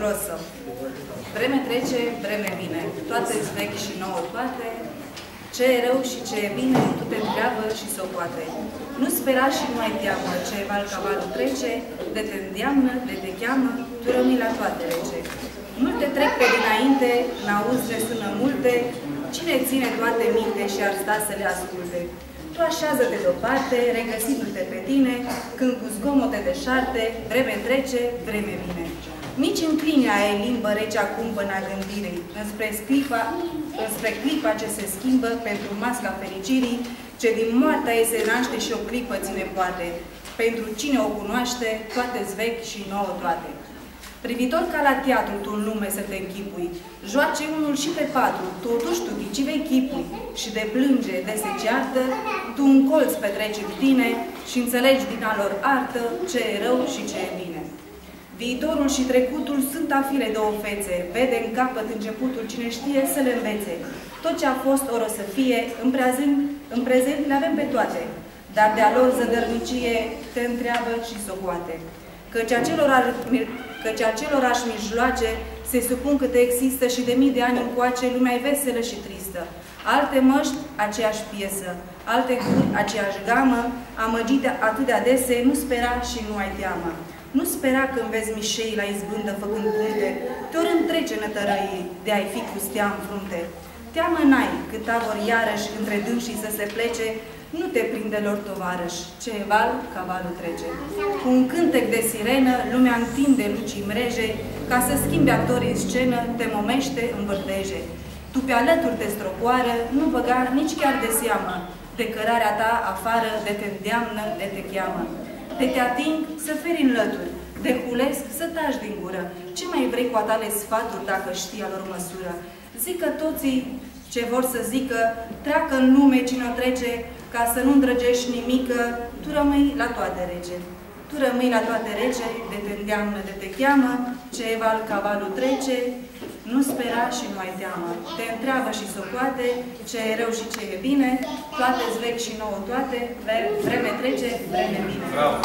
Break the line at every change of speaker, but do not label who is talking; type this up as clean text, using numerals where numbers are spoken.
Grosso. Vreme trece, vreme vine, toate-s vechi și nouă toate, ce e rău și ce e bine, tu te întreabă și s-o poate. Nu spera și nu ai teamă, ce val-cavalul trece, de te îndeamnă, de te cheamă, tu rămâi la toate rece. Multe trec pe dinainte, n-auzi, le sună multe, cine ține toate minte și ar sta să le asculte? Tu așează-te deoparte, regăsindu-te pe tine, când cu zgomote deșarte, vreme trece, vreme vine. Nici în plinea ai limbă rece acum până gândirii, înspre clipa ce se schimbă pentru masca fericirii, ce din moartea ei se naște și o clipă ține poate. Pentru cine o cunoaște, toate-s vechi și nouă toate. Privitor ca la teatru tu în lume să te închipui, joace unul și pe patru, totuși tu ghicivei chipui, și de plânge, de se ceartă, tu un colț petreci în tine și înțelegi din a lor artă ce e rău și ce e bine. Viitorul și trecutul sunt afile două fețe, vede în capăt începutul cine știe să le învețe. Tot ce a fost ori o să fie, în prezent le avem pe toate, dar de-a lor zădărnicie te întreabă și socoate. Căci acelorași mijloace se supun câte există și de mii de ani încoace lumea e veselă și tristă. Alte măști, aceeași piesă, alte guri, aceeași gamă, amăgite atât de adese, nu spera și nu ai teamă. Nu spera când vezi mișei la izbândă făcând punte, te-ori întrece nătărăii de a-i fi cu stea în frunte. Teamă n-ai, cât vor iarăși între dânsii să se plece, nu te prinde lor tovarăș, ce val, cavalul trece. Cu un cântec de sirenă, lumea întinde lucii mreje, ca să schimbi actorii în scenă, te momește în vârteje. Tu pe alături te stropoară, nu băga nici chiar de seamă, de cărarea ta afară, de te îndeamnă, de te cheamă. De te ating, să feri în lături, de hulesc, să taci din gură. Ce mai vrei cu atale sfaturi dacă știi a lor măsură? Zică toții ce vor să zică, treacă în lume cine o trece, ca să nu îndrăgești nimică, tu rămâi la toate rece. Tu rămâi la toate rece, de te îndeamnă, de te cheamă, ce e val cavalul trece, nu spera și nu ai teamă. Te întreabă și socoate, ce e rău și ce e bine, toate-s vechi și nouă toate, vreme trece, vreme vine.
Bravo!